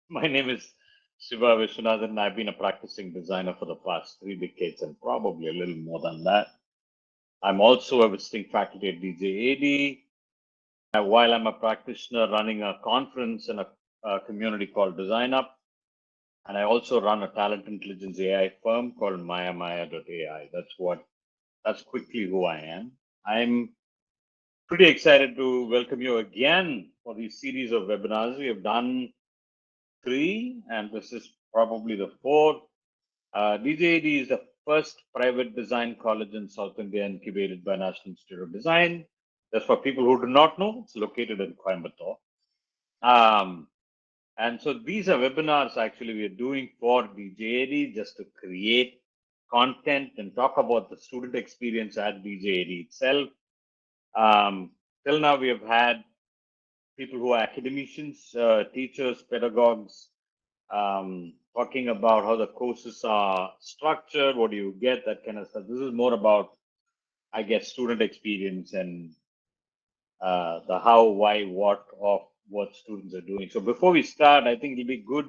My name is Shiva Viswanathan. I've been a practicing designer for the past 3 decades and probably a little more than that. I'm also a visiting faculty at DJAD. While I'm a practitioner running a conference and a community called Design Up, and I also run a talent intelligence AI firm called MayaMaya.ai. That's quickly who I am. I'm pretty excited to welcome you again for these series of webinars. We have done 3, and this is probably the 4th. DJAD is the first private design college in South India incubated by National Institute of Design. That's for people who do not know. It's located in Coimbatore. And so these are webinars actually we are doing for DJAD just to create content and talk about the student experience at DJAD itself. Till now, we have had people who are academicians, teachers, pedagogues, talking about how the courses are structured, what do you get, that kind of stuff. This is more about, I guess, student experience and the how, why, what of what students are doing. So before we start, I think it'll be good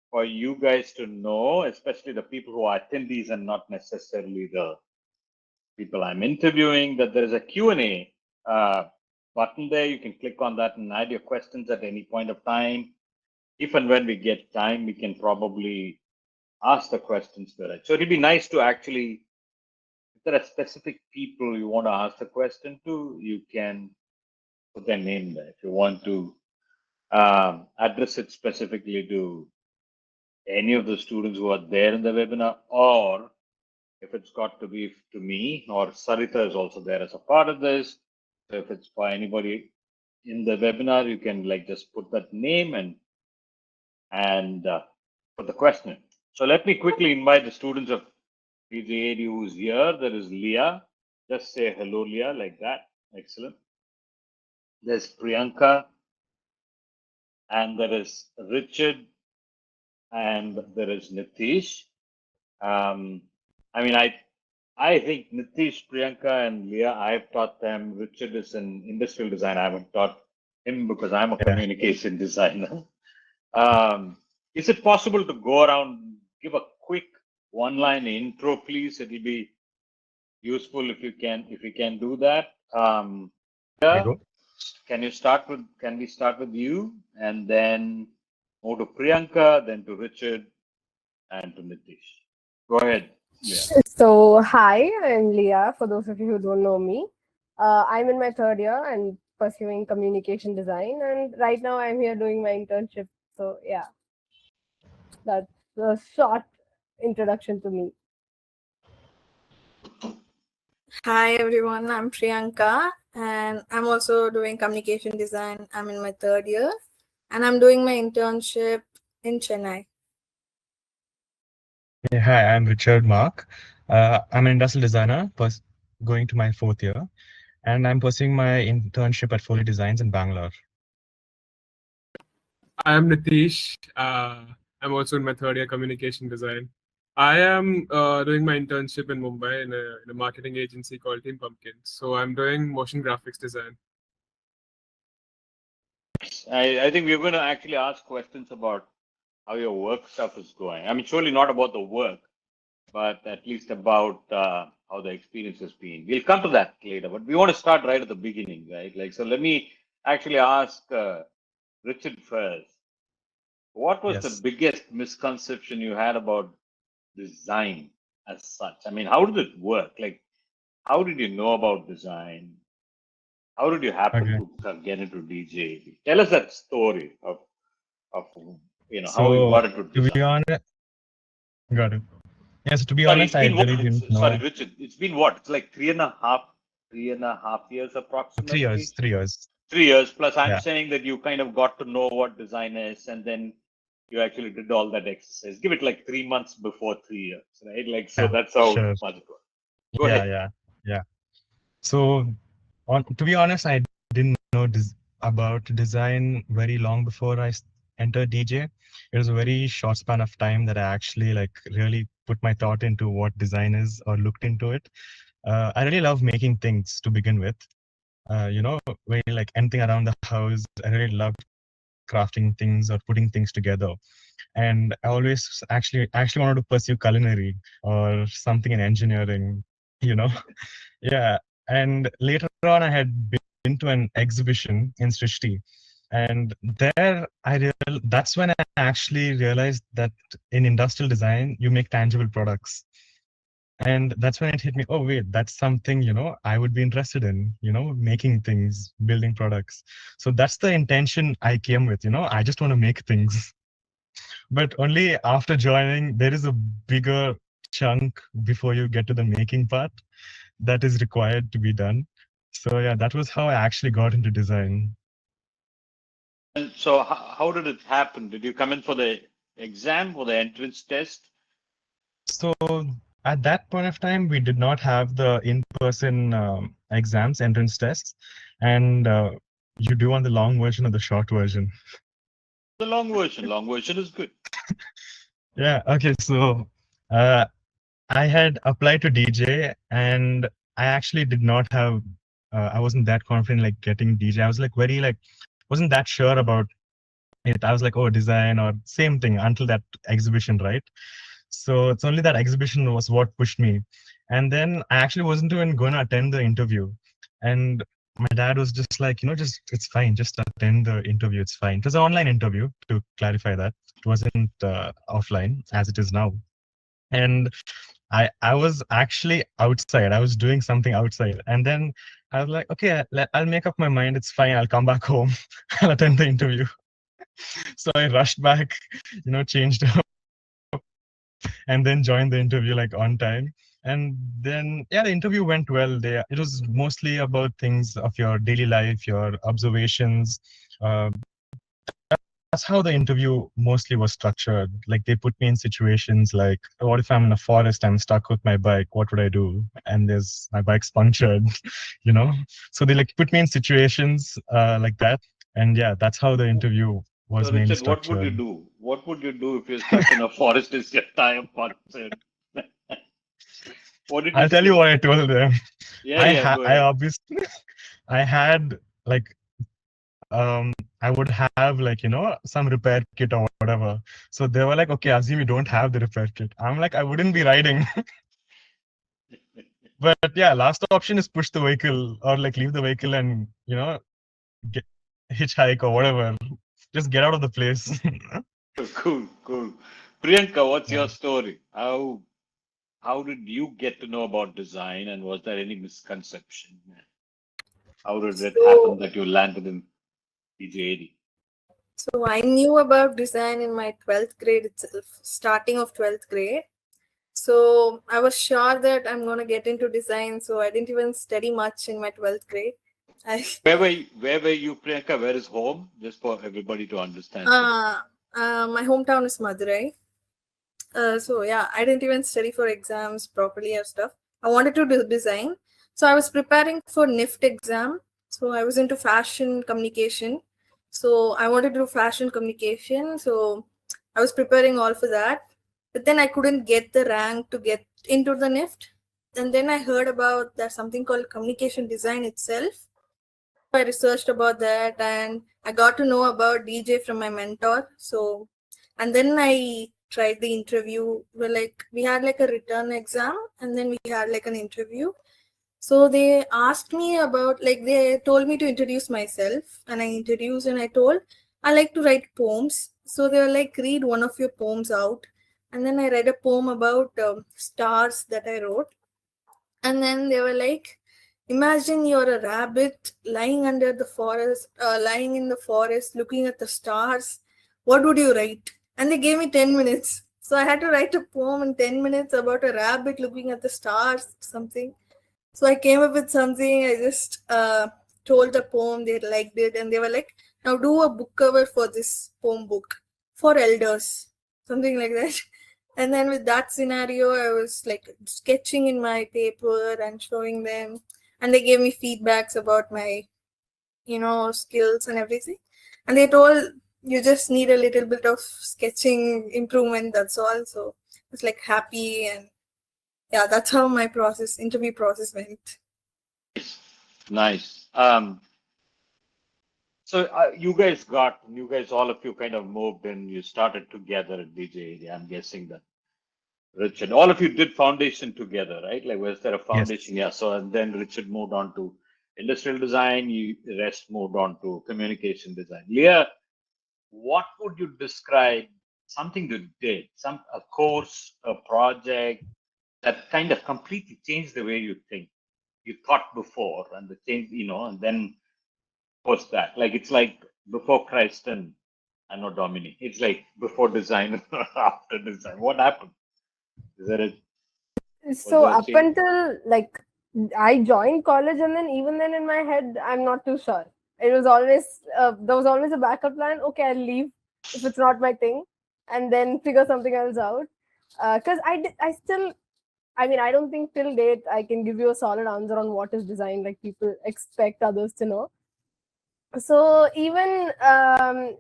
for you guys to know, especially the people who are attendees and not necessarily the people I'm interviewing, that there is a Q&A button there. You can click on that and add your questions at any point of time. If and when we get time, we can probably ask the questions there. So it'd be nice to actually, if there are specific people you want to ask the question to, you can put their name there. If you want to address it specifically to any of the students who are there in the webinar, or if it's got to be to me, or Sarita is also there as a part of this. So if it's for anybody in the webinar, you can like just put that name and put the question. So let me quickly invite the students of DJAD who's here. There is Leah. Just say hello, Leah, like that. Excellent. There's Priyanka, and there is Richard, and there is Nitish. I think Nitish, Priyanka, and Leah, I've taught them. Richard is in industrial design. I haven't taught him because I'm a communication designer. Is it possible to go around, give a quick one-line intro, please? It'll be useful if you can do that. Yeah, can we start with you, and then move to Priyanka, then to Richard, and to Nitish. Go ahead, Leah. So, hi, I'm Leah. For those of you who don't know me, I'm in my 3rd year and pursuing communication design, and right now I'm here doing my internship. So, yeah, that's a short introduction to me. Hi everyone, I'm Priyanka and I'm also doing communication design. I'm in my 3rd year and I'm doing my internship in Chennai. Hey, hi, I'm Richard Mark. I'm an industrial designer, going to my 4th year, and I'm pursuing my internship at Foley Designs in Bangalore. I'm Nitish. I'm also in my 3rd year communication design. I am doing my internship in Mumbai in a marketing agency called Team Pumpkin. So I'm doing motion graphics design. I think we're going to actually ask questions about how your work stuff is going. I mean, surely not about the work, but at least about how the experience has been. We'll come to that later, but we want to start right at the beginning, right? Like, so let me actually ask Richard first. What was the biggest misconception you had about design as such? I mean, how did it work? Like, how did you know about design? How did you happen to get into DJ? Tell us that story of how you got into design. To be honest, got it. Yes, to be honest, I really didn't know. Sorry, Richard. It's been what? It's like 3.5 years approximately. 3 years. 3 years plus. I'm saying that you kind of got to know what design is, and then you actually did all that exercise. Give it like 3 months before 3 years, right? Like, so that's how much it was. Go ahead. Yeah. So, to be honest, I didn't know about design very long before I entered DJ. It was a very short span of time that I actually really put my thought into what design is or looked into it. I really love making things to begin with. Very like anything around the house. I really loved crafting things or putting things together. And I always actually wanted to pursue culinary or something in engineering, you know. Yeah. And later on, I had been to an exhibition in Srishti, and there that's when I actually realized that in industrial design, you make tangible products. And that's when it hit me, oh, wait, that's something, I would be interested in, making things, building products. So that's the intention I came with, I just want to make things. But only after joining, there is a bigger chunk before you get to the making part that is required to be done. So yeah, that was how I actually got into design. And so how did it happen? Did you come in for the exam or the entrance test? So at that point of time, we did not have the in-person exams, entrance tests, and you do on the long version or the short version. The long version. Long version is good. Yeah. Okay. So I had applied to DJ, and I actually did not have. I wasn't that confident like getting DJ. I was like wasn't that sure about it. I was like, oh, design or same thing until that exhibition, right? So it's only that exhibition was what pushed me. And then I actually wasn't even going to attend the interview. And my dad was just like, just it's fine, just attend the interview. It's fine. It was an online interview, to clarify that. It wasn't offline as it is now. And I was actually outside. I was doing something outside. And then I was like, okay, I'll make up my mind. It's fine. I'll come back home. I'll attend the interview. So I rushed back, changed and then joined the interview like on time. And then yeah, the interview went well. It was mostly about things of your daily life, your observations. That's how the interview mostly was structured. Like they put me in situations like, what if I'm in a forest, I'm stuck with my bike, what would I do? And there's my bike's punctured, So they like put me in situations like that. And yeah, that's how the interview was So mainly Richard, what would you structured. do? What would you do if you're stuck in a forest? Is your tire punctured? What did you I'll tell say? you what I told them. Yeah, go I ahead. obviously I had like I would have like some repair kit or whatever. So they were like, okay, assume you don't have the repair kit. I'm like, I wouldn't be riding. But yeah, last option is push the vehicle or like leave the vehicle and get hitchhike or whatever. Just get out of the place. Cool. Priyanka, what's Yeah. your story? How did you get to know about design, and was there any misconception? How did it happen So, that you landed in DJAD? so I knew about design in my 12th grade itself, starting of 12th grade. So I was sure that I'm going to get into design. So I didn't even study much in my 12th grade. Where were you, Priyanka? Where is home? Just for everybody to understand. My hometown is Madurai. So yeah, I didn't even study for exams properly or stuff. I wanted to do design. So I was preparing for NIFT exam. So I was into fashion communication. So I wanted to do fashion communication. So I was preparing all for that. But then I couldn't get the rank to get into the NIFT. And then I heard about there's something called communication design itself. I researched about that and I got to know about DJ from my mentor. So, and then I tried the interview. We had like a written exam and then we had like an interview. So they asked me about, they told me to introduce myself and I introduced and I told, I like to write poems. So they were like, read one of your poems out. And then I read a poem about stars that I wrote. And then they were like, imagine you're a rabbit lying under the forest, lying in the forest, looking at the stars. What would you write? And they gave me 10 minutes. So I had to write a poem in 10 minutes about a rabbit looking at the stars, something. So I came up with something. I just told the poem. They liked it. And they were like, now do a book cover for this poem book for elders, something like that. And then with that scenario, I was like sketching in my paper and showing them. And they gave me feedbacks about my, skills and everything. And they told, you just need a little bit of sketching improvement. That's all. So I was like happy. And yeah, that's how my interview process went. Nice. So you guys, all of you kind of moved and you started together at DJAD. I'm guessing that Richard, all of you did foundation together, right? Like, was there a Yes. foundation? Yeah. So, and then Richard moved on to industrial design. The rest moved on to communication design. Leah, what would you describe something you did, a course, a project that kind of completely changed the way you think? You thought before, and the change, and then post that. Like, it's like before Christ and I know Domini. It's like before design and after design. What happened? Is there So there a up change? until like I joined college, and then even then in my head, I'm not too sure. It was always there was always a backup plan. Okay, I'll leave if it's not my thing, and then figure something else out. Because I still, I mean, I don't think till date I can give you a solid answer on what is design. Like people expect others to know. So even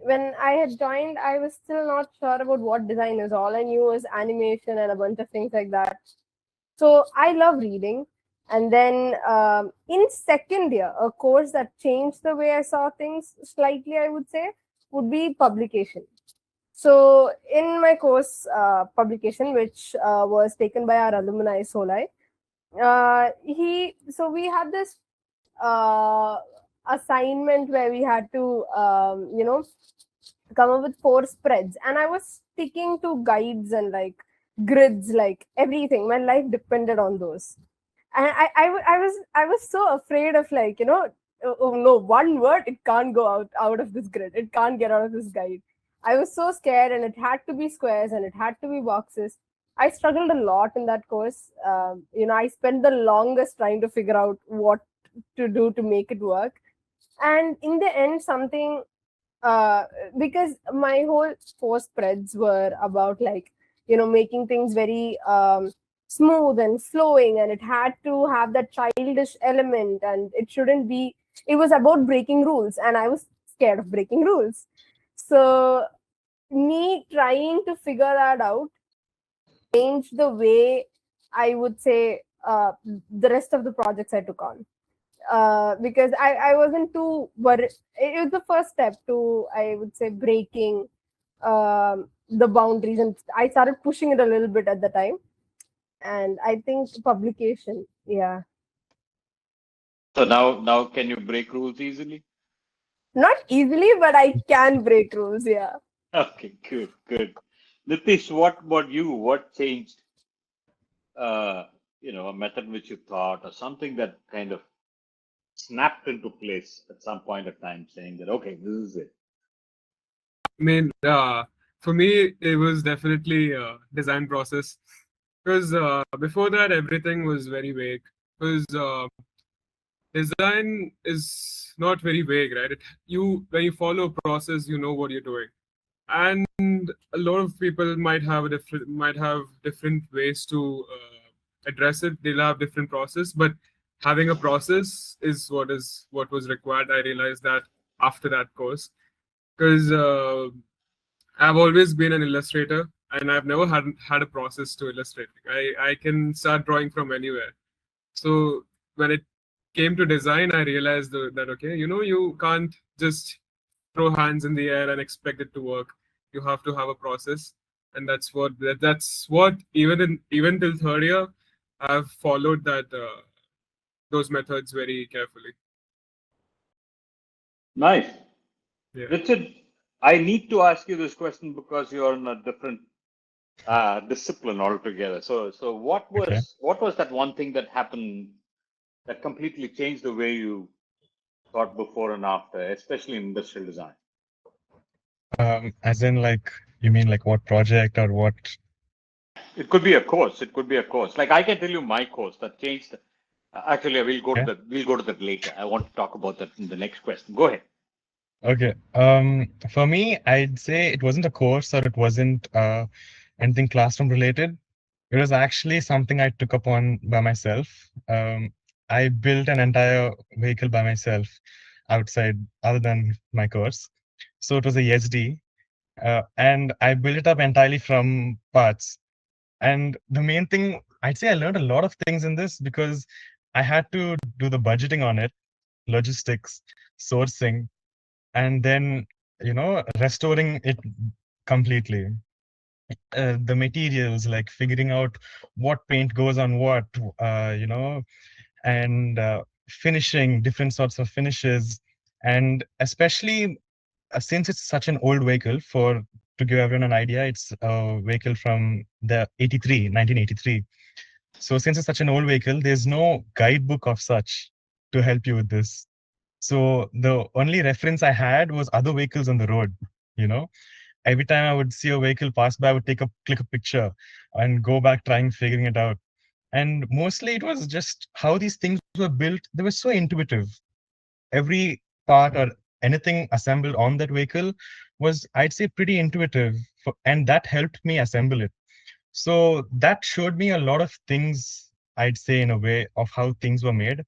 when I had joined, I was still not sure about what design is. All I knew was animation and a bunch of things like that. So I love reading. And then in second year, a course that changed the way I saw things slightly, I would say, would be publication. So in my course, publication, which was taken by our alumni Solai, we had this uh, assignment where we had to, come up with 4 spreads, and I was sticking to guides and like grids, like everything. My life depended on those, and I was so afraid of, like, oh no, one word, it can't go out of this grid, it can't get out of this guide. I was so scared, and it had to be squares and it had to be boxes. I struggled a lot in that course. I spent the longest trying to figure out what to do to make it work, and in the end, something uh because my whole 4 spreads were about, like, making things very smooth and flowing, and it had to have that childish element, and it was about breaking rules, and I was scared of breaking rules. So me trying to figure that out changed the way, I would say, the rest of the projects I took on, because I wasn't too worried. It was the first step to, I would say, breaking the boundaries, and I started pushing it a little bit at the time. And I think publication, yeah, So now can you break rules easily? not easily, but I can break rules. Yeah. Okay, good. Nitish, what about you? What changed? A method which you thought, or something that kind of snapped into place at some point of time, saying that, okay, this is it. I mean, for me, it was definitely a design process because before that, everything was very vague. Because design is not very vague, right? When you follow a process, you know what you're doing, and a lot of people might have different ways to address it. They'll have different process, but having a process is what was required. I realized that after that course because I've always been an illustrator and I've never had a process to illustrate. I can start drawing from anywhere. So when it came to design, I realized that okay, you can't just throw hands in the air and expect it to work. You have to have a process, and that's what even till third year, I've followed those methods very carefully. Nice. Yeah. Richard, I need to ask you this question because you're in a different discipline altogether. So what was that one thing that happened that completely changed the way you thought before and after, especially in industrial design? As in, like, you mean like what project or what? It could be a course. It could be a course. Like, I can tell you my course that changed. Actually, we'll go to that later. I want to talk about that in the next question. Go ahead. Okay. For me, I'd say it wasn't a course or it wasn't anything classroom related. It was actually something I took upon by myself. I built an entire vehicle by myself outside, other than my course. So it was a ESD, and I built it up entirely from parts. And the main thing, I'd say I learned a lot of things in this because I had to do the budgeting on it, logistics, sourcing, and then, restoring it completely. The materials, like figuring out what paint goes on what, and finishing different sorts of finishes. And especially since it's such an old vehicle, to give everyone an idea, it's a vehicle from the 1983. So since it's such an old vehicle, there's no guidebook of such to help you with this. So the only reference I had was other vehicles on the road. You know, every time I would see a vehicle pass by, I would click a picture and go back trying figuring it out. And mostly it was just how these things were built. They were so intuitive. Every part or anything assembled on that vehicle was, I'd say, pretty intuitive, and that helped me assemble it. So that showed me a lot of things, I'd say, in a way, of how things were made,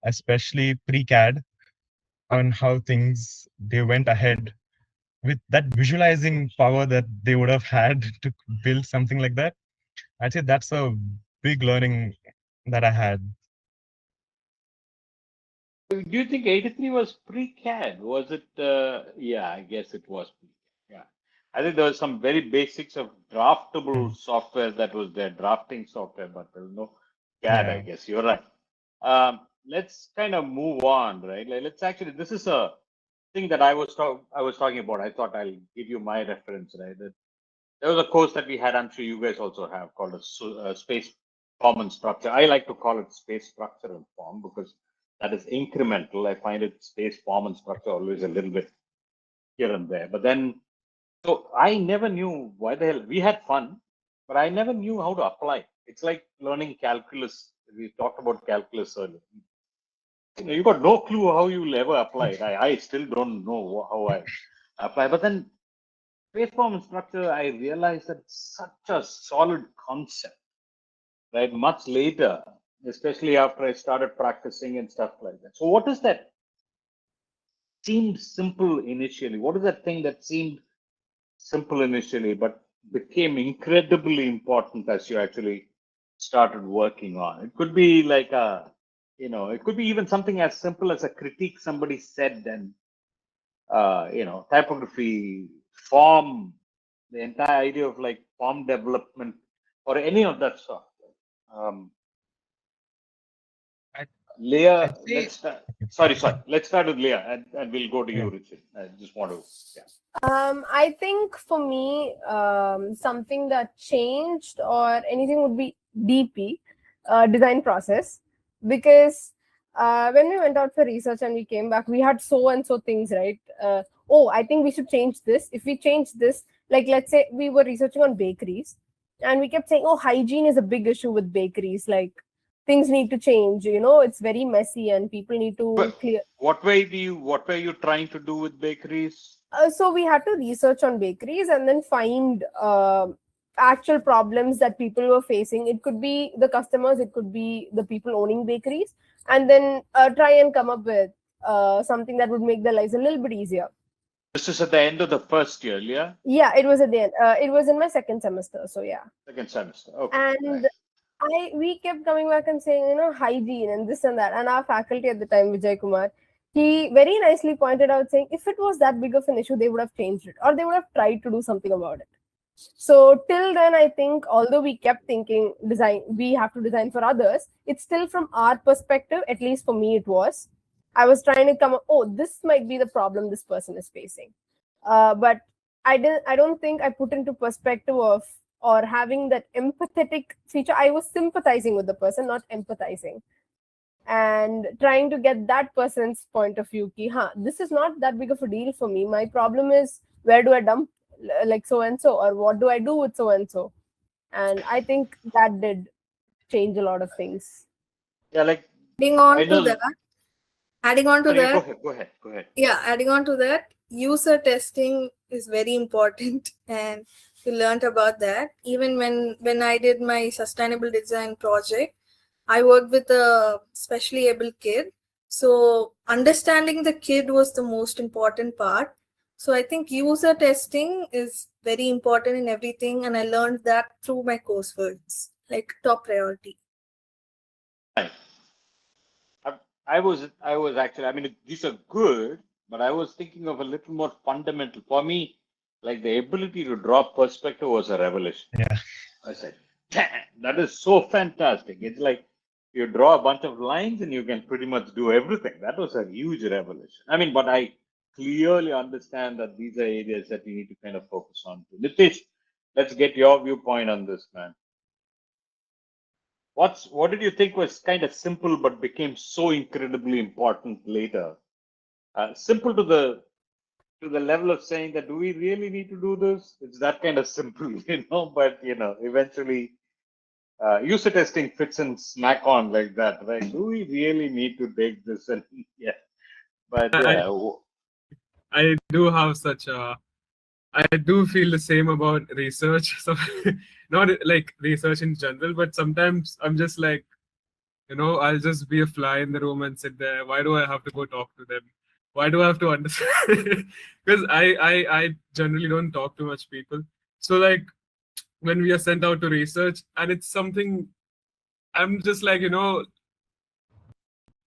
especially pre-CAD, on how they went ahead with that visualizing power that they would have had to build something like that. I'd say that's a big learning that I had. Do you think 83 was pre-CAD? Was it? Yeah, I guess it was pre-CAD. Yeah. I think there was some very basics of draftable software that was there, drafting software, but there was no CAD, I Yeah. guess. You're right. Let's kind of move on, right? Like, let's actually, this is a thing that I was talking about. I thought I'll give you my reference, right? There was a course that we had, I'm sure you guys also have, called a space form and structure. I like to call it space structure and form because that is incremental. I find it space form and structure always a little bit here and there. But then, so I never knew why the hell we had fun, but I never knew how to apply. It's like learning calculus. We talked about calculus earlier. You got no clue how you'll ever apply it. I still don't know how I apply. But then space form and structure, I realized that it's such a solid concept, right? Much later, especially after I started practicing and stuff like that. So, what is that? Seemed simple initially. What is that thing that seemed simple initially, but became incredibly important as you actually started working on? It could be like it could be even something as simple as a critique somebody said, and typography, form, the entire idea of like form development or any of that stuff. Um, I, Leah, I'd say, sorry. Let's start with Leah, and we'll go to yeah. you, Richard. I just want to, yeah. I think for me, something that changed or anything would be DP, design process, because when we went out for research and we came back, we had so and so things, right? Oh, I think we should change this. If we change this, like let's say we were researching on bakeries, and we kept saying, oh, hygiene is a big issue with bakeries. Like things need to change. It's very messy, and people need to But clear. what were you trying to do with bakeries? So we had to research on bakeries and then find actual problems that people were facing. It could be the customers, it could be the people owning bakeries, and then try and come up with something that would make their lives a little bit easier. This is at the end of the first year, yeah? Yeah, it was at the end. It was in my second semester, so yeah. Second semester. Okay. And Nice. we kept coming back and saying, hygiene and this and that. And our faculty at the time, Vijay Kumar, he very nicely pointed out saying, if it was that big of an issue, they would have changed it or they would have tried to do something about it. So till then, I think, although we kept thinking we have to design for others, it's still from our perspective, at least for me, it was. I was trying to come up, oh, this might be the problem this person is facing. But I don't think I put into perspective of or having that empathetic feature. I was sympathizing with the person, not empathizing, and trying to get that person's point of view. This is not that big of a deal for me. My problem is, where do I dump like so and so, or what do I do with so and so? And I think that did change a lot of things. Yeah, like Adding on I to know. that, adding on to Sorry, that, go ahead. yeah, adding on to that, user testing is very important, and we learned about that. Even when I did my sustainable design project, I worked with a specially able kid. So understanding the kid was the most important part. So I think user testing is very important in everything, and I learned that through my courseworks, like top priority. Right. I was actually. I mean, these are good, but I was thinking of a little more fundamental. For me, like the ability to draw perspective was a revelation. Yeah. I said, "Damn, that is so fantastic." It's like you draw a bunch of lines and you can pretty much do everything. That was a huge revelation. I mean, but I clearly understand that these are areas that we need to kind of focus on. Nitish, let's get your viewpoint on this, man. What did you think was kind of simple but became so incredibly important later? Simple to the level of saying that do we really need to do this? It's that kind of simple, but eventually user testing fits in smack on like that, right? Do we really need to take this? And yeah, but I, yeah, I do have such a, I do feel the same about research. So not like research in general, but sometimes I'm just like, I'll just be a fly in the room and sit there. Why do I have to go talk to them? Why do I have to understand? Because I generally don't talk to much people. So like when we are sent out to research and it's something, I'm just like,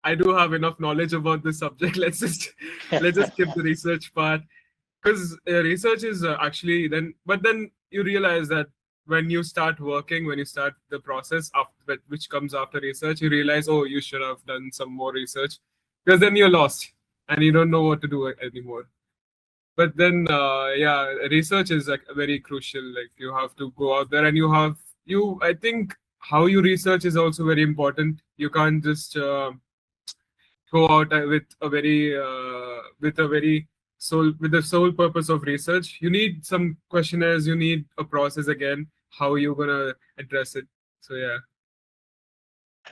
I do have enough knowledge about this subject. Let's just skip the research part, because research is actually but then you realize that when you start working, when you start the process after which comes after research, you realize, oh, you should have done some more research, because then you're lost and you don't know what to do anymore. But then yeah, research is like very crucial. Like you have to go out there and I think how you research is also very important. You can't just go out with the sole purpose of research. You need some questionnaires, you need a process again, how you're gonna address it. So yeah.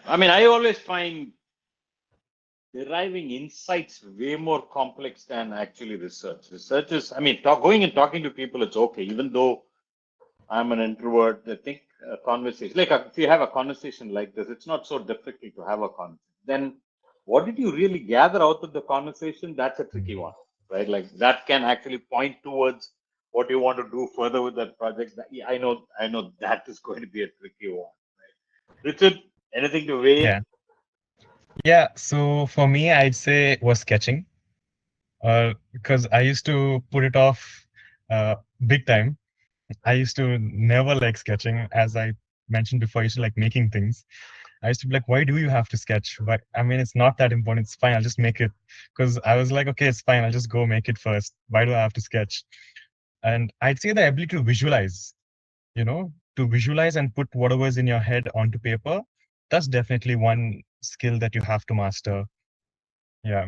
I mean, I always find deriving insights way more complex than actually research. Research is, I mean, going and talking to people, it's okay. Even though I'm an introvert, I think a conversation, like if you have a conversation like this, it's not so difficult to have a conversation. Then what did you really gather out of the conversation? That's a tricky one, right? Like that can actually point towards what you want to do further with that project. I know that is going to be a tricky one. Right? Richard, anything to weigh in? Yeah. So for me, I'd say was sketching, because I used to put it off big time. I used to never like sketching, as I mentioned before. I used to like making things. I used to be like, why do you have to sketch? But I mean, it's not that important. It's fine. I'll just make it. Because I was like, okay, it's fine. I'll just go make it first. Why do I have to sketch? And I'd say the ability to visualize, to visualize and put whatever's in your head onto paper. That's definitely one skill that you have to master. Yeah.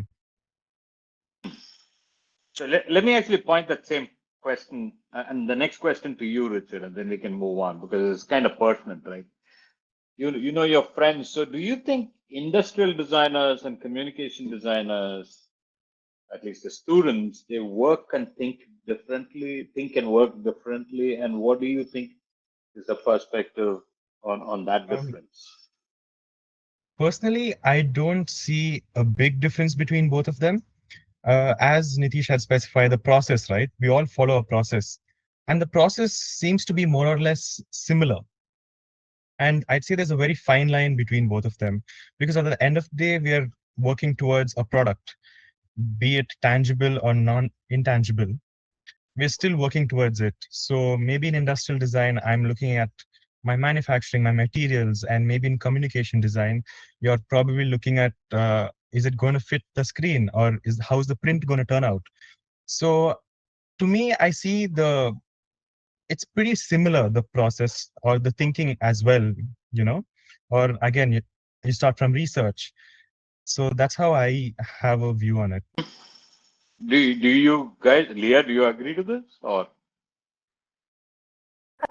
So let me actually point that same question and the next question to you, Richard, and then we can move on because it's kind of pertinent, right? You know your friends. So do you think industrial designers and communication designers, at least the students, they work and think differently, think and work differently? And what do you think is the perspective on that difference? Personally, I don't see a big difference between both of them. As Nitish had specified, the process, right? We all follow a process, and the process seems to be more or less similar. And I'd say there's a very fine line between both of them, because at the end of the day, we are working towards a product, be it tangible or non-intangible. We're still working towards it. So maybe in industrial design, I'm looking at my manufacturing, my materials, and maybe in communication design, you're probably looking at is it going to fit the screen, or how's the print going to turn out? So to me, I see it's pretty similar, the process or the thinking as well, you know, or again, you start from research. So that's how I have a view on it. Do you guys, Leah, do you agree to this or?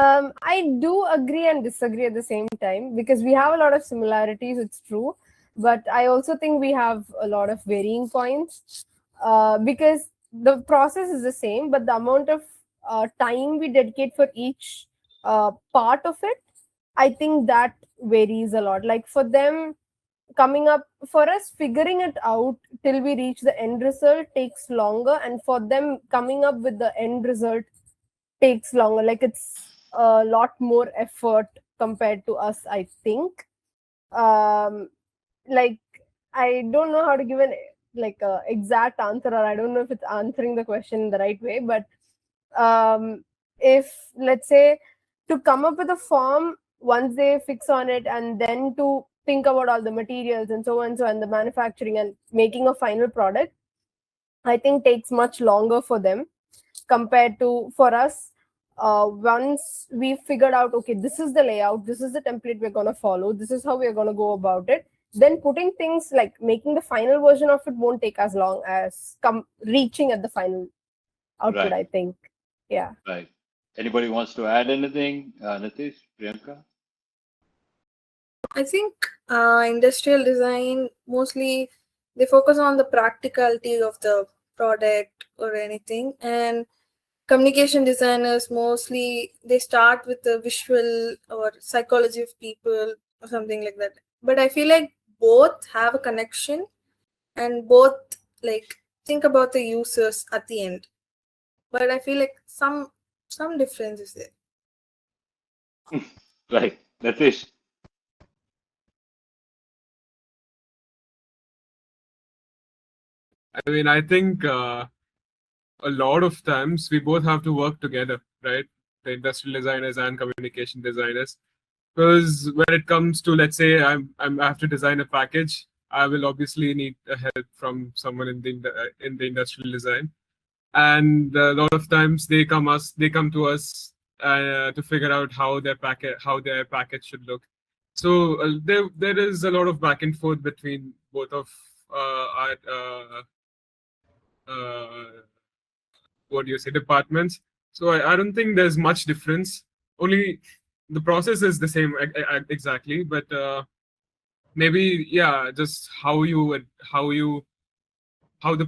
I do agree and disagree at the same time because we have a lot of similarities, it's true. But I also think we have a lot of varying points because the process is the same, but the amount of time we dedicate for each part of it, I think that varies a lot. Like for them, coming up, for us, figuring it out till we reach the end result takes longer. And for them, coming up with the end result takes longer. Like it's a lot more effort compared to us, I think. Like I don't know how to give an like a exact answer, or I don't know if it's answering the question in the right way, but if let's say to come up with a form once they fix on it, and then to think about all the materials and so on and so, and the manufacturing and making a final product, I think takes much longer for them compared to for us. Once we figured out, okay, this is the layout, this is the template we're going to follow, this is how we're going to go about it, then putting things like making the final version of it won't take as long as reaching at the final output, Right. I think. Yeah. Right. Anybody wants to add anything? Nitish, Priyanka? I think industrial design mostly they focus on the practicality of the product or anything, and communication designers mostly they start with the visual or psychology of people or something like that. But I feel like both have a connection, and both like think about the users at the end. But I feel like some difference is there. Right. Nitish? I mean, I think a lot of times we both have to work together, right? The industrial designers and communication designers. Because when it comes to, let's say, I have to design a package, I will obviously need a help from someone in the industrial design, and a lot of times they come to us to figure out how their package should look. So there is a lot of back and forth between both of our what do you say, departments. So I don't think there's much difference. Only the process is the same exactly, but maybe just how the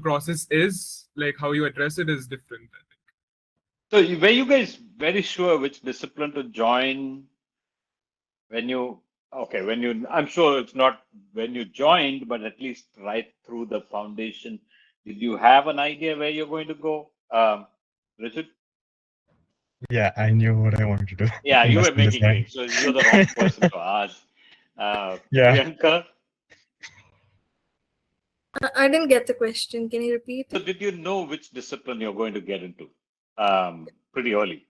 process is, like how you address it is different, I think. So were you guys very sure which discipline to join when you I'm sure it's not when you joined, but at least right through the foundation, did you have an idea where you're going to go? Richard? Yeah, I knew what I wanted to do. Yeah, you were Industrial making design. things, so you're the wrong person to ask. Yeah. Priyanka? I didn't get the question. Can you repeat? So did you know which discipline you're going to get into pretty early?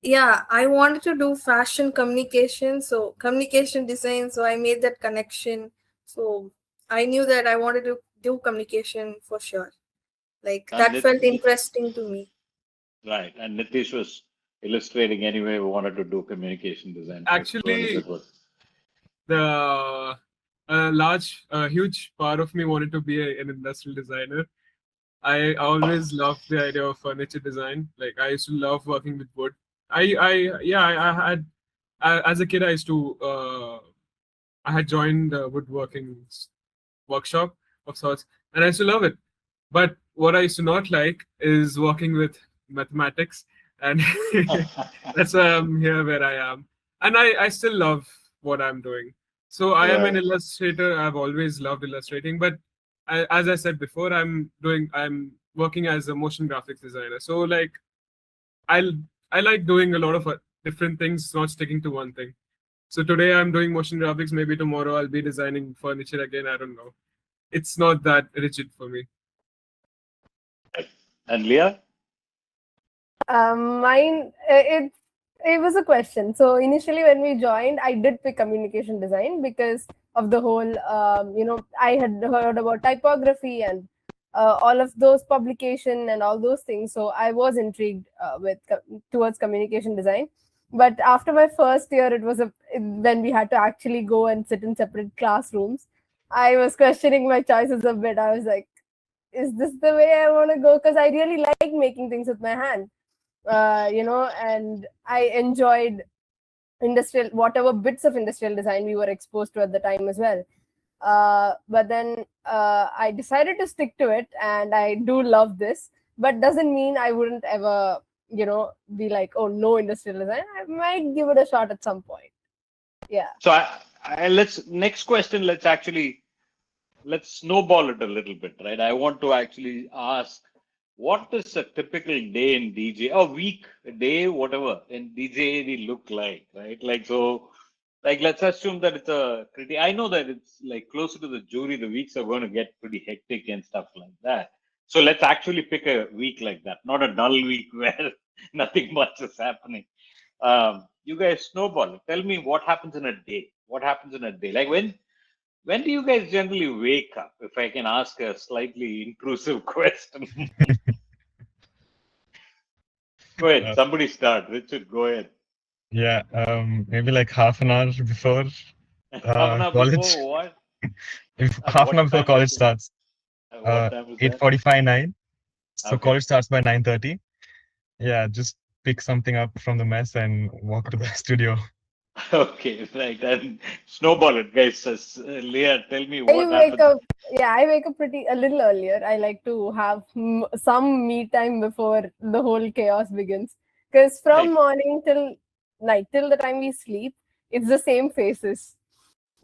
Yeah, I wanted to do fashion communication, so communication design. So I made that connection. So I knew that I wanted to do communication for sure. Like And that felt interesting to me. Right. And Nitish was illustrating anyway, we wanted to do communication design. Actually, the huge part of me wanted to be an industrial designer. I always loved the idea of furniture design. Like I used to love working with wood. I had as a kid I used to I had joined a woodworking workshop of sorts, and I used to love it. But what I used to not like is working with mathematics, and that's why I'm here where I am. And I still love what I'm doing. So I am an illustrator. I've always loved illustrating, but as I said before, I'm working as a motion graphics designer. So like, I like doing a lot of different things, not sticking to one thing. So today I'm doing motion graphics. Maybe tomorrow I'll be designing furniture again. I don't know. It's not that rigid for me. And Leah? Mine, it was a question. So initially when we joined, I did pick communication design because of the whole, I had heard about typography and all of those publication and all those things. So I was intrigued towards communication design. But after my first year, it was when we had to actually go and sit in separate classrooms. I was questioning my choices a bit. I was like, is this the way I want to go? Because I really like making things with my hand. And I enjoyed whatever bits of industrial design we were exposed to at the time as well. But then I decided to stick to it, and I do love this, but doesn't mean I wouldn't ever, be like, oh, no industrial design. I might give it a shot at some point. Yeah. So next question, let's snowball it a little bit, right? I want to actually ask, what does a typical day in a day, whatever, in DJAD look like, right? Like, so Like, let's assume that it's a critic. I know that it's like closer to the jury, the weeks are going to get pretty hectic and stuff like that. So let's actually pick a week like that, not a dull week where nothing much is happening. You guys snowball. Tell me what happens in a day. What happens in a day? Like when do you guys generally wake up? If I can ask a slightly intrusive question. Go ahead. Somebody start. Richard, go ahead. Yeah, maybe like half an hour before Half an hour college. before what? If At half an hour what before time college is it? starts, What time is that? 8:45, 9. So Okay. college starts by 9:30. Yeah, just pick something up from the mess and walk to the studio. Okay, right. And snowball it, guys. Leah, tell me I what wake happened. up, yeah, I wake up a little earlier. I like to have some me time before the whole chaos begins. Because from Right. morning till night, till the time we sleep, it's the same faces.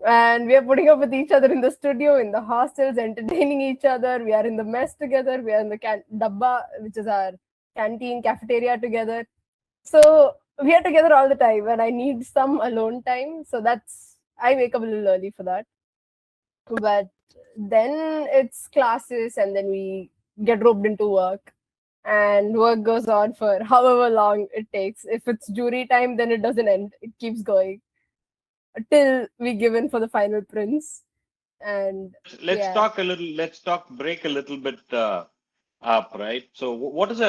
And we are putting up with each other in the studio, in the hostels, entertaining each other. We are in the mess together. We are in the dabba, which is our canteen, cafeteria together. So we are together all the time, and I need some alone time. So I wake up a little early for that. But then it's classes, and then we get roped into work, and work goes on for however long it takes. If it's jury time, then it doesn't end, it keeps going till we give in for the final prints. And Let's yeah, break a little bit up, right? So what is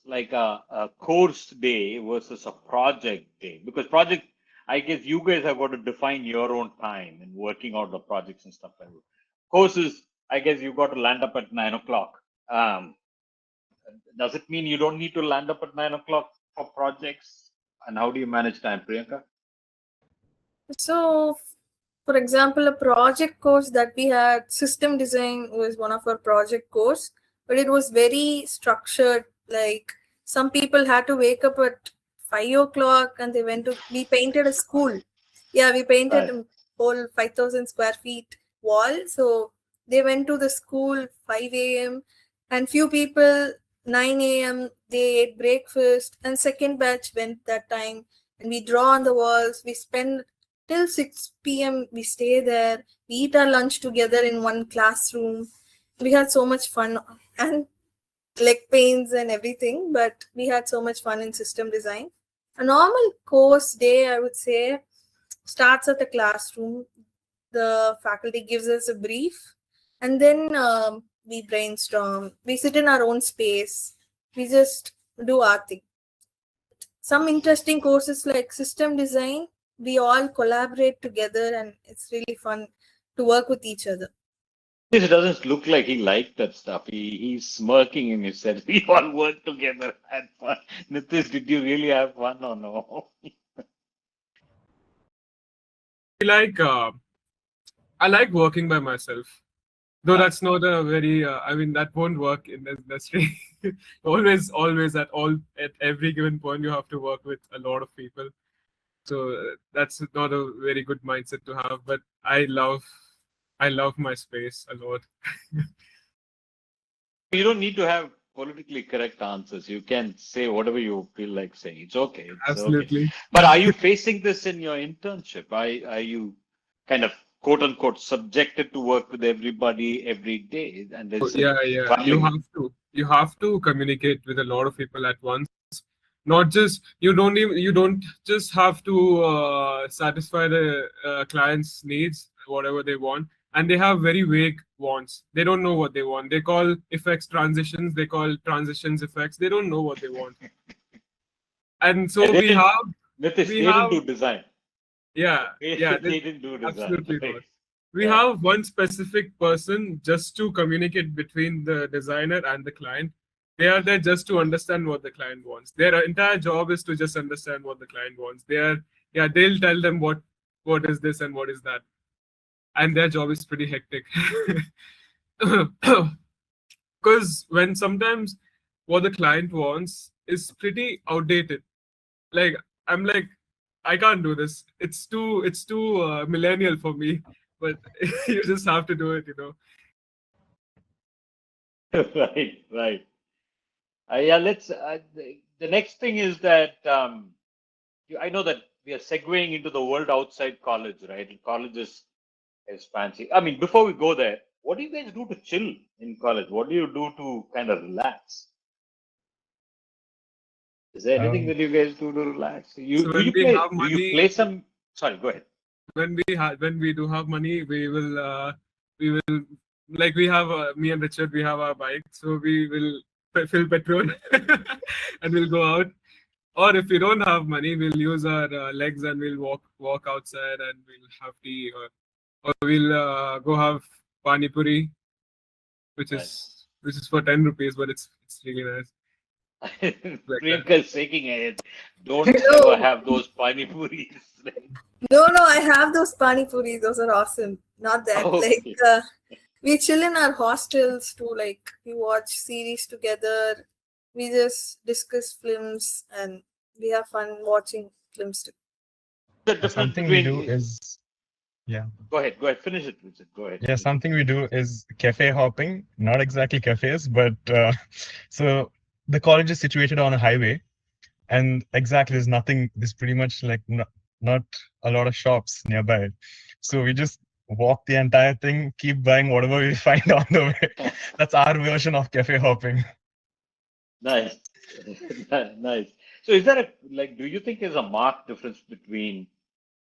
like a course day versus a project day? Because project, I guess you guys have got to define your own time in working out the projects and stuff like that. Courses, I guess you got to land up at 9 o'clock. Does it mean you don't need to land up at 9 o'clock for projects? And how do you manage time, Priyanka? So, for example, a project course that we had, system design was one of our project course, but it was very structured. Like some people had to wake up at 5 o'clock and we painted a school. Yeah, we painted Right. a whole 5,000 square feet wall. So they went to the school 5 a.m. and few people 9 a.m. they ate breakfast, and second batch went that time, and we draw on the walls. We spend till 6 p.m. we stay there. We eat our lunch together in one classroom. We had so much fun and leg pains and everything, but we had so much fun in system design. A normal course day, I would say, starts at the classroom. The faculty gives us a brief, and then we brainstorm. We sit in our own space. We just do our thing. Some interesting courses like system design, we all collaborate together, and it's really fun to work with each other. It doesn't look like he liked that stuff. He's smirking and he said, we all work together, had fun. Nitish, did you really have fun or no? Like I like working by myself, though that's not a very I mean that won't work in the industry. always at every given point you have to work with a lot of people, so that's not a very good mindset to have. But I love my space a lot. You don't need to have politically correct answers. You can say whatever you feel like saying. It's okay. It's okay. Absolutely. But are you facing this in your internship? Are you kind of quote unquote subjected to work with everybody every day? And is it Yeah. You have to communicate with a lot of people at once. Not just you don't just have to satisfy the client's needs, whatever they want, and they have very vague wants. They don't know what they want. They call effects transitions. They call transitions effects. They don't know what they want. And so And they didn't, Nitish, we they didn't have do design. They they didn't do design. absolutely Right? not. We Yeah. have one specific person just to communicate between the designer and the client. They are there just to understand what the client wants. Their entire job is to just understand what the client wants. They'll tell them what is this and what is that, and their job is pretty hectic. Because when sometimes what the client wants is pretty outdated. Like I'm like, I can't do this. It's too millennial for me. But you just have to do it, Right. Yeah, let's. The next thing is that I know that we are segueing into the world outside college, right? College is fancy. I mean, before we go there, what do you guys do to chill in college? What do you do to kind of relax? Is there anything Um, that you guys do to relax? So Do when you we play? have Do you money, play some? Sorry, go ahead. when we do have money, we will like we have me and Richard, we have our bike, so we will fill petrol and we'll go out. Or if we don't have money, we'll use our legs and we'll walk outside and we'll have tea, or we'll go have pani puri, which Nice. is for 10 rupees, but it's really nice like that. Priyanka is shaking her head. Don't ever No, have those pani puris. no, I have those pani puris. Those are awesome. Not that. Like, Okay. we chill in our hostels too. Like, we watch series together. We just discuss films and we have fun watching films too. The difference something we do between. is, yeah. Go ahead. Finish it, Richard. Go ahead. Yeah, something we do is cafe hopping. Not exactly cafes, but so the college is situated on a highway, and exactly there's pretty much like not a lot of shops nearby. So we just walk the entire thing, keep buying whatever we find on the way. That's our version of cafe hopping. Nice. Nice. So is there do you think there's a marked difference between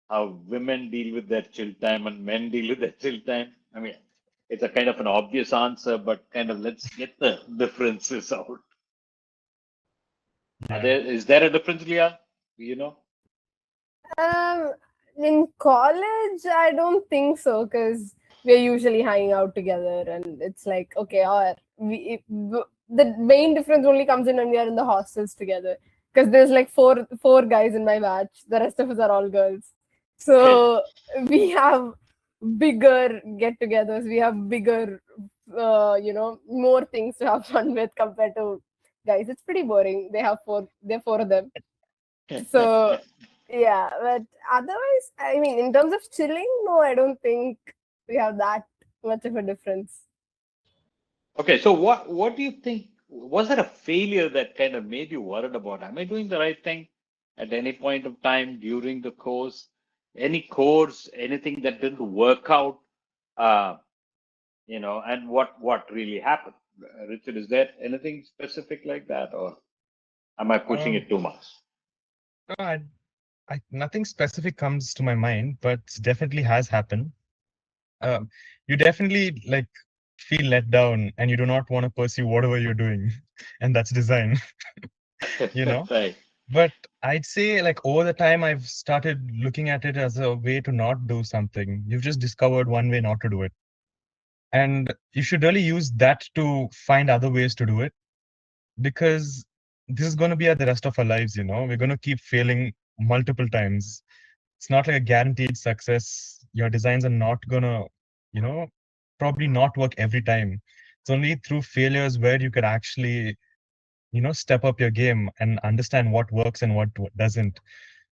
how women deal with their chill time and men deal with their chill time? I mean, it's a kind of an obvious answer, but kind of let's get the differences out. Yeah. Is there a difference, Leah? You know? In college, I don't think so because we're usually hanging out together, and it's like okay, or the main difference only comes in when we are in the hostels together because there's like four guys in my batch. The rest of us are all girls, so we have bigger get-togethers. We have bigger, more things to have fun with compared to guys. It's pretty boring. There are four of them. So yeah, but otherwise, I mean, in terms of chilling, no, I don't think we have that much of a difference. Okay, so what do you think? Was there a failure that kind of made you worried about? Am I doing the right thing at any point of time during the course? Any course, anything that didn't work out? And what really happened? Richard, is there anything specific like that, or am I pushing it too much? No, nothing specific comes to my mind, but definitely has happened. You definitely like feel let down and you do not want to pursue whatever you're doing, and that's design. Right. But I'd say like over the time I've started looking at it as a way to not do something. You've just discovered one way not to do it, and you should really use that to find other ways to do it, because this is going to be at the rest of our lives. We're going to keep failing multiple times. It's not like a guaranteed success. Your designs are not gonna, probably not work every time. It's only through failures where you could actually, step up your game and understand what works and what doesn't.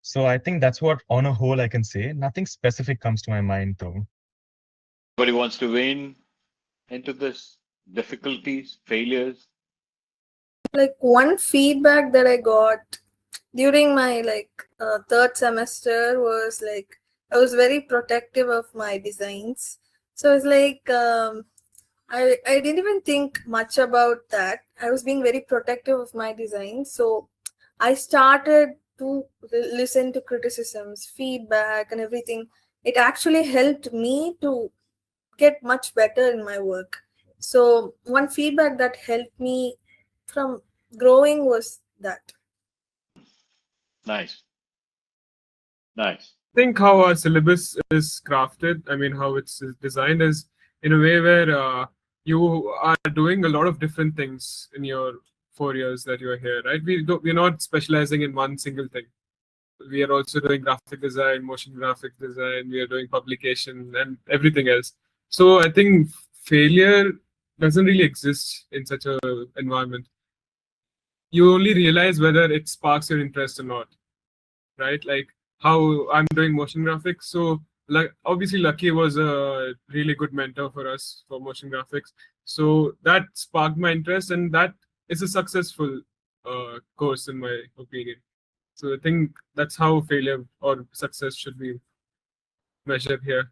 So I think that's what, on a whole, I can say. Nothing specific comes to my mind, though. Anybody wants to weigh into this? Difficulties, failures? Like, one feedback that I got during my third semester was like I was very protective of my designs. So it's like I didn't even think much about that. I was being very protective of my designs. So I started to listen to criticisms, feedback, and everything. It actually helped me to get much better in my work. So one feedback that helped me from growing was that. Nice. I think how our syllabus is crafted, I mean, how it's designed is in a way where you are doing a lot of different things in your 4 years that you're here, right? We're not specializing in one single thing. We are also doing graphic design, motion graphic design, we are doing publication and everything else. So I think failure doesn't really exist in such an environment. You only realize whether it sparks your interest or not, right? Like how I'm doing motion graphics. So like obviously Lucky was a really good mentor for us for motion graphics. So that sparked my interest, and that is a successful course in my opinion. So I think that's how failure or success should be measured here.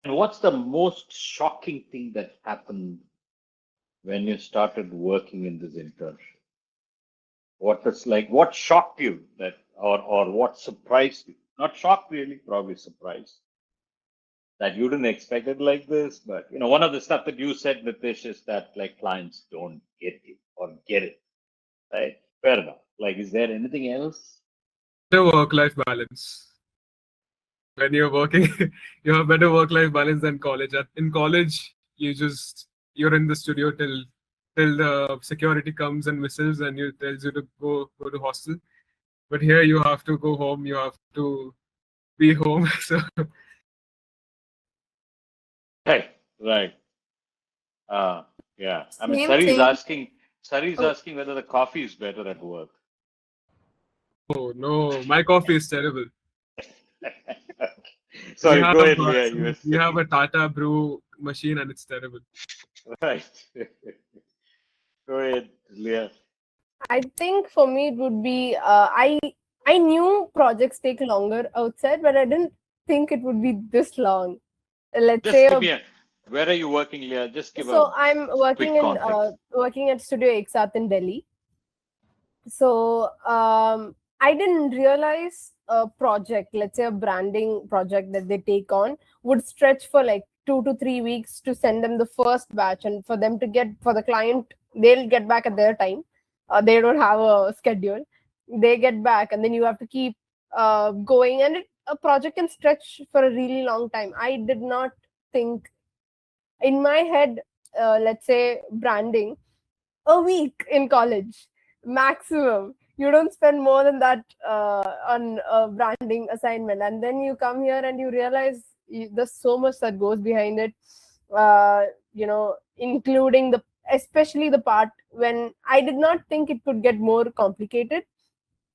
And what's the most shocking thing that happened when you started working in this internship? What shocked you or what surprised you? Not shocked really, probably surprised that you didn't expect it like this. But one of the stuff that you said, Nitish, is that like clients don't get it or get it, right? Fair enough. Like, is there anything else? The work-life balance. When you're working, you have better work-life balance than college. In college, you're in the studio till the security comes and whistles and tells you to go to hostel. But here you have to go home. You have to be home. So Right. Yeah. I mean, Same Sari's Oh. asking whether the coffee is better at work. oh no, my coffee is terrible. Sorry, go ahead, Leah. We have a Tata brew machine and it's terrible. Right. Go ahead, Leah. I think for me it would be I knew projects take longer outside, but I didn't think it would be this long. Let's Just say give me where are you working, Leah? Just give so I'm working quick in context. working at Studio Exat in Delhi. So I didn't realize a project, let's say a branding project that they take on, would stretch for like 2 to 3 weeks to send them the first batch, and for them to get for the client, they'll get back at their time. They don't have a schedule. They get back, and then you have to keep going, and a project can stretch for a really long time. I did not think in my head, let's say branding, a week in college maximum. You don't spend more than that on a branding assignment, and then you come here and you realize there's so much that goes behind it, including especially the part when I did not think it could get more complicated,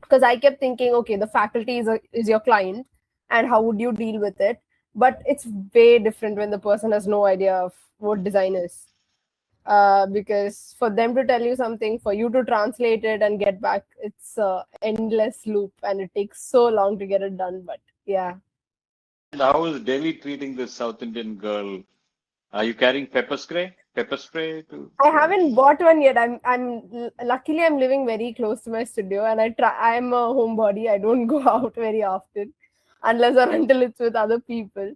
because I kept thinking, okay, the faculty is your client, and how would you deal with it? But it's way different when the person has no idea of what design is. Because for them to tell you something, for you to translate it and get back, it's a endless loop, and it takes so long to get it done. But yeah. And how is Delhi treating this South Indian girl? Are you carrying pepper spray? Pepper spray to? I haven't bought one yet. Luckily I'm living very close to my studio, and I'm a homebody. I don't go out very often unless or until it's with other people.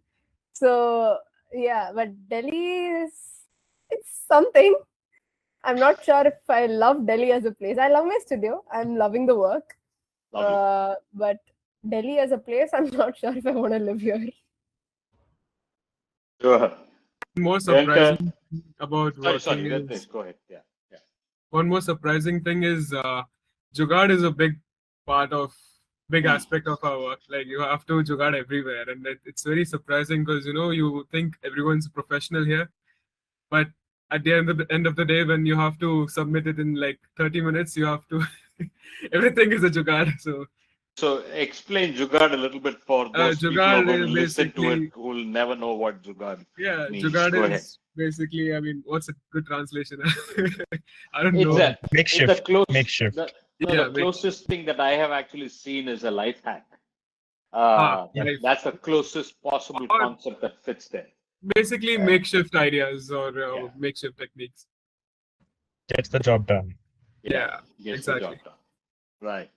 So yeah, but Delhi it's something. I'm not sure if I love Delhi as a place. I love my studio. I'm loving the work. But Delhi as a place, I'm not sure if I want to live here. Sure. More surprising about Sorry, working Ritesh, go ahead. Yeah. One more surprising thing is Jugaad is a big aspect of our work. Like you have to Jugaad everywhere, and it's very surprising because you think everyone's a professional here, but at the end of the day, when you have to submit it in like 30 minutes, you have to everything is a Jugaad. So explain Jugaad a little bit for those people who are going to listen to it who will never know what Jugaad means. Jugaad Go is ahead. basically, I mean, what's a good translation? I don't know. Makeshift. The closest thing that I have actually seen is a life hack. That's the closest possible concept that fits there. Basically, makeshift ideas or makeshift techniques. Gets the job done. Yeah, gets exactly. the job done. Right.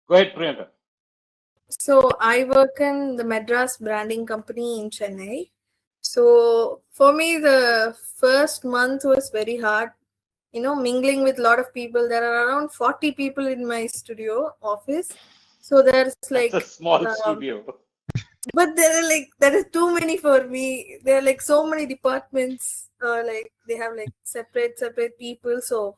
Go ahead, Priyanka. So I work in the Madras branding company in Chennai. So for me, the first month was very hard. Mingling with a lot of people. There are around 40 people in my studio office. So there's like it's a small studio. But there is too many for me. There are like so many departments. Like they have like separate people. So,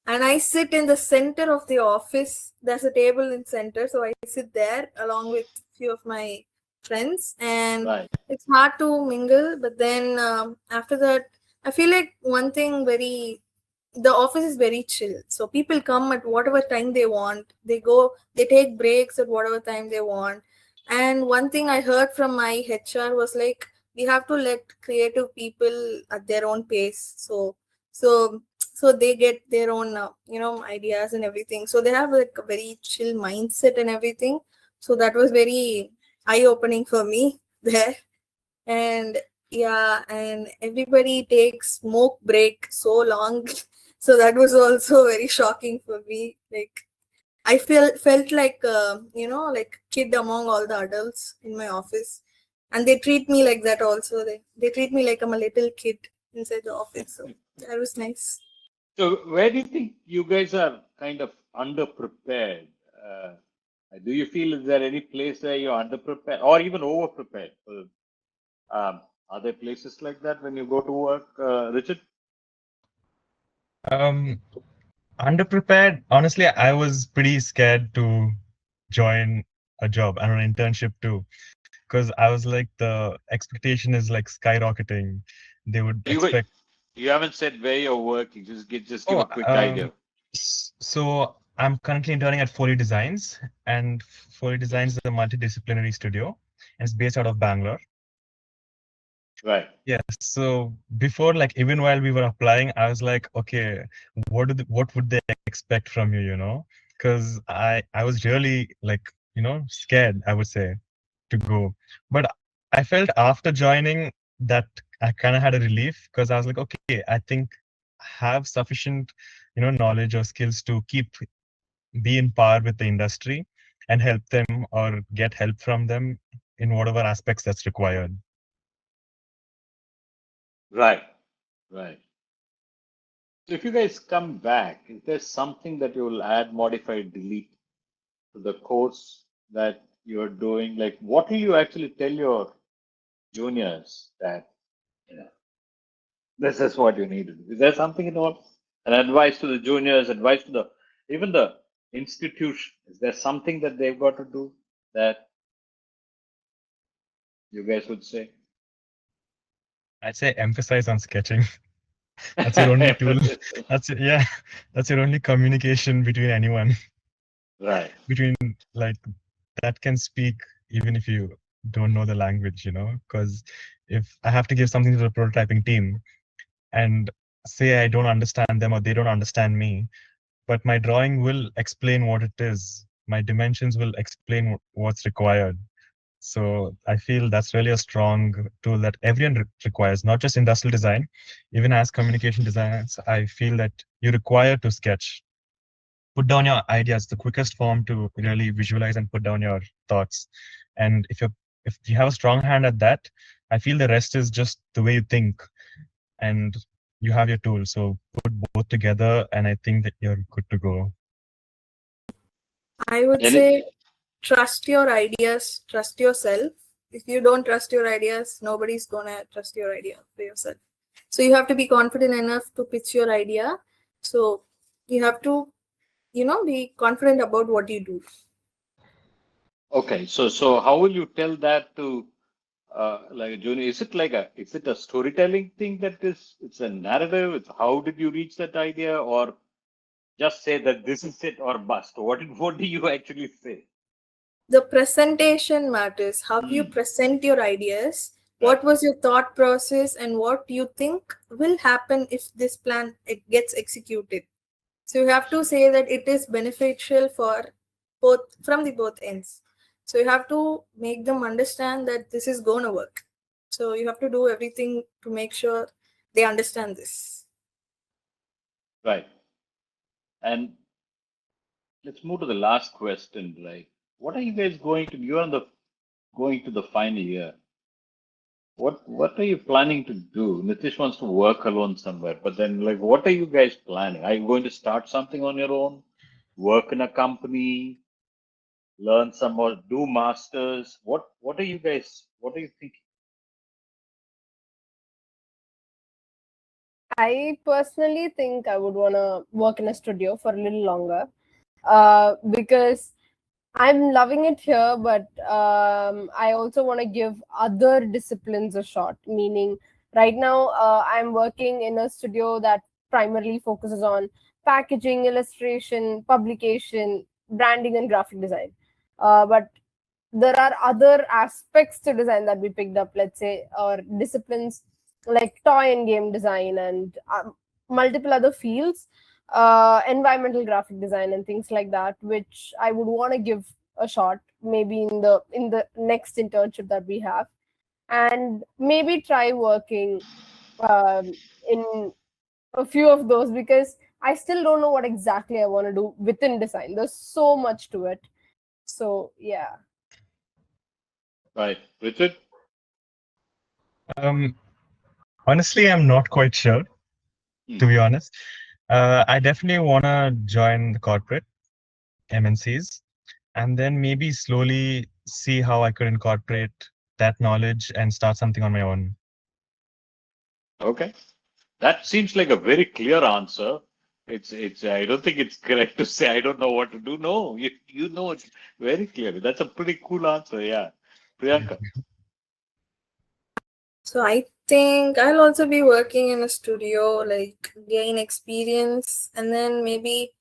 and I sit in the center of the office. There's a table in center, so I sit there along with few of my friends, and it's hard to mingle. But then after that, I feel like one thing the office is very chill. So people come at whatever time they want. They take breaks at whatever time they want. And one thing I heard from my HR was like, we have to let creative people at their own pace. So so they get their own ideas and everything. So they have like a very chill mindset and everything. So that was very eye-opening for me there. And yeah, and everybody takes smoke break so long. So that was also very shocking for me. Like I felt like like kid among all the adults in my office, and they treat me like that also. They treat me like I'm a little kid inside the office. So that was nice. So where do you think you guys are kind of underprepared? Do you feel is there any place where you're underprepared or even overprepared? Are there places like that when you go to work, Richard? Underprepared. Honestly, I was pretty scared to join a job and an internship too, because I was like, the expectation is like skyrocketing. They would expect. You haven't said where you're working. Just give a quick Oh, idea. so I'm currently interning at Foley Designs, and Foley Designs is a multidisciplinary studio, and it's based out of Bangalore. Right. Yes. So before, like even while we were applying, I was like, okay, what would they expect from you, you know? Because I was really like, scared, I would say, to go. But I felt after joining that I kind of had a relief, because I was like, okay, I think I have sufficient, knowledge or skills to be in par with the industry and help them or get help from them in whatever aspects that's required. Right. Right. So if you guys come back, is there something that you will add, modify, delete to the course that you're doing? Like, what will you actually tell your juniors that, this is what you need to do? Is there something involved? An advice to the juniors, advice to even the institution. Is there something that they've got to do that you guys would say? I'd say emphasize on sketching. That's your only tool. That's your only communication between anyone. Right. Between, like, that can speak even if you don't know the language, because if I have to give something to the prototyping team and say I don't understand them or they don't understand me, but my drawing will explain what it is. My dimensions will explain what's required. So I feel that's really a strong tool that everyone requires, not just industrial design. Even as communication designers, I feel that you require to sketch. Put down your ideas, the quickest form to really visualize and put down your thoughts. And if you have a strong hand at that, I feel the rest is just the way you think, and you have your tool. So put both together, and I think that you're good to go. I would say trust your ideas, trust yourself. If you don't trust your ideas, nobody's gonna trust your idea for yourself. So you have to be confident enough to pitch your idea. So you have to, be confident about what you do. Okay, so how will you tell that to like junior? Is it a storytelling thing it's a narrative? It's how did you reach that idea, or just say that this is it or bust? What do you actually say? The presentation matters. How you present your ideas. What was your thought process, and what you think will happen if this plan it gets executed? So you have to say that it is beneficial for both ends. So you have to make them understand that this is going to work. So you have to do everything to make sure they understand this. Right. And let's move to the last question. Like, what are you guys going to? Going to the final year. What are you planning to do? Nitish wants to work alone somewhere, but then like, what are you guys planning? Are you going to start something on your own? Work in a company? Learn some more? Do masters? What are you guys? What are you thinking? I personally think I would want to work in a studio for a little longer because I'm loving it here, but I also want to give other disciplines a shot. Meaning, right now, I'm working in a studio that primarily focuses on packaging, illustration, publication, branding, and graphic design. But there are other aspects to design that we picked up, let's say, or disciplines like toy and game design and multiple other fields, environmental graphic design and things like that, which I would want to give a shot, maybe in the next internship that we have, and maybe try working in a few of those, because I still don't know what exactly I want to do within design. There's so much to it. So yeah. Right. Richard? Honestly, I'm not quite sure, to be honest. I definitely want to join the corporate MNCs and then maybe slowly see how I could incorporate that knowledge and start something on my own. Okay. That seems like a very clear answer. It's. I don't think it's correct to say I don't know what to do. No, you know it very clearly. That's a pretty cool answer. Yeah, Priyanka. So I think I'll also be working in a studio, like gain experience, and then maybe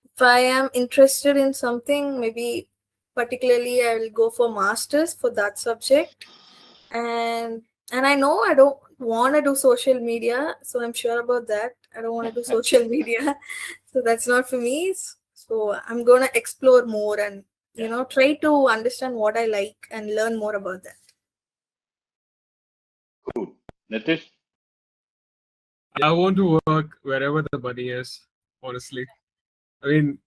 if I am interested in something, maybe particularly I will go for masters for that subject. And I know I don't want to do social media, so I'm sure about that. I don't want to do social media, so that's not for me. So I'm gonna explore more and try to understand what I like and learn more about that. Cool. Nitish? I want to work wherever the money is, honestly. I mean,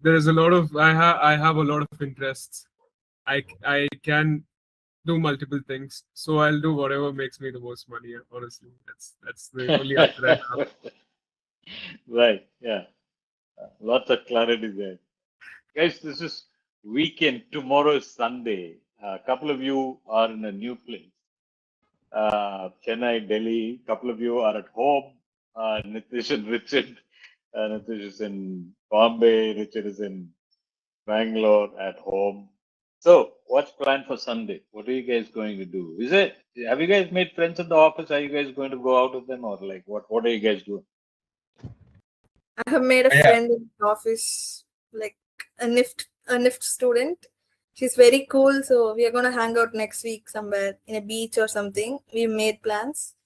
there's a lot of I have a lot of interests. I can do multiple things, so I'll do whatever makes me the most money. Honestly, that's the only answer I have. Right. Yeah. Lots of clarity there. Guys, this is weekend. Tomorrow is Sunday. A couple of you are in a new place. Chennai, Delhi. A couple of you are at home. Nitish and Richard. Nitish is in Bombay. Richard is in Bangalore at home. So, what's planned for Sunday? What are you guys going to do? Have you guys made friends in the office? Are you guys going to go out with them, or like what are you guys doing? I have made a Yeah. friend in the office, like a NIFT student. She's very cool, so we are gonna hang out next week somewhere in a beach or something. We made plans,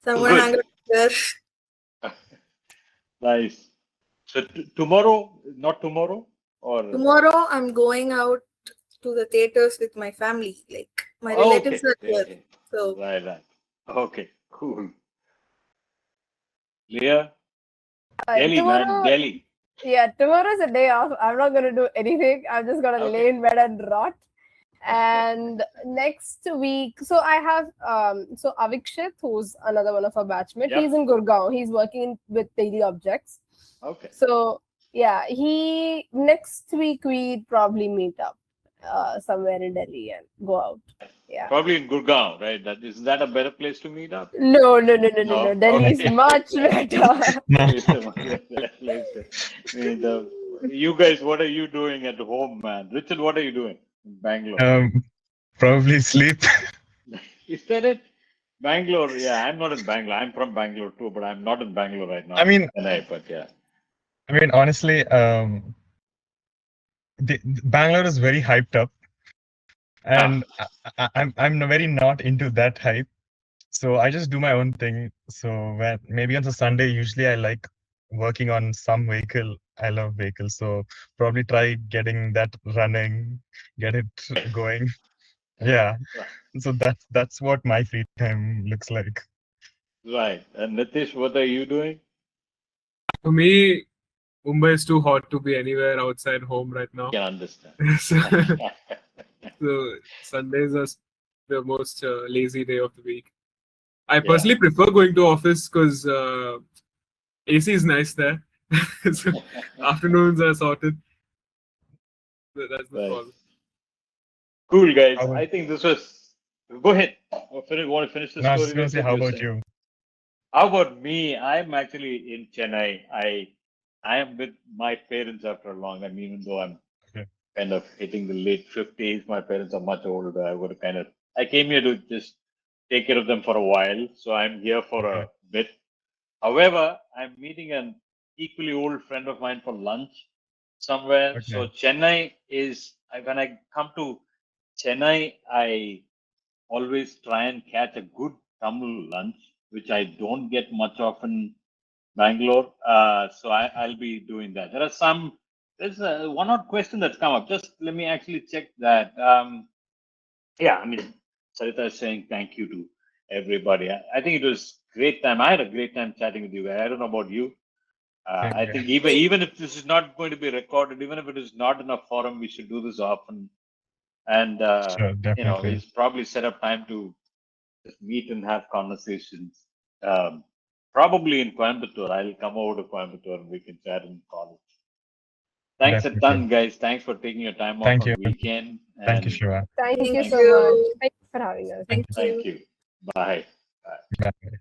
so I'm gonna Good. hang out with her. Nice. So tomorrow, not tomorrow, or Tomorrow, I'm going out to the theaters with my family. Like my oh, relatives okay. are Yeah, here, yeah. so Right. Okay, cool. Leah, Delhi, man, Tomorrow, Delhi. yeah, tomorrow's a day off. I'm not gonna do anything. I'm just gonna lay Okay. in bed and rot. And next week, so I have so Avikshit, who's another one of our batchmates. Yep. He's in Gurgaon. He's working with daily objects. Okay. So yeah, next week we'd probably meet up somewhere in Delhi and go out. Yeah. Probably in Gurgaon, right? Isn't that a better place to meet up? No. No. Delhi is Okay. much better. You guys, what are you doing at home, man? Richard, what are you doing in Bangalore? Probably sleep. Is that it? Bangalore, yeah, I'm not in Bangalore. I'm from Bangalore too, but I'm not in Bangalore right now. I mean, But yeah. honestly, Bangalore is very hyped up, and I'm very not into that hype. So I just do my own thing. So maybe on a Sunday, usually I like working on some vehicle. I love vehicles, so probably try getting that running, get it going. Yeah. So that's what my free time looks like. Right. And Nitish, what are you doing? For me, Mumbai is too hot to be anywhere outside home right now. I can understand. So Sundays are the most lazy day of the week. I personally prefer going to office because AC is nice there. So afternoons are sorted. That's the problem. Cool, guys. How about- I think this was. Go ahead. Want to finish the No, I was story? just gonna say, how about you? How about me? I'm actually in Chennai. I am with my parents after a long time, even though I'm kind of hitting the late 50s. My parents are much older. I came here to just take care of them for a while. So I'm here for a bit. However, I'm meeting an equally old friend of mine for lunch somewhere. Okay. So Chennai is, when I come to Chennai, I always try and catch a good Tamil lunch, which I don't get much often Bangalore. So I'll be doing that. There's one odd question that's come up. Just let me actually check that. Yeah, I mean, Sarita is saying thank you to everybody. I think it was great time. I had a great time chatting with you guys. I don't know about you. I think even if this is not going to be recorded, even if it is not in a forum, we should do this often. And Sure, definitely. we'll probably set up time to just meet and have conversations. Probably in Coimbatore. I'll come over to Coimbatore and we can chat in college. Thanks a ton, guys. Thanks for taking your time off on weekend. Thank you, Shiva. Thank you Thank so you. much. Thanks for having us. Thank you. Thank you. Bye. Bye.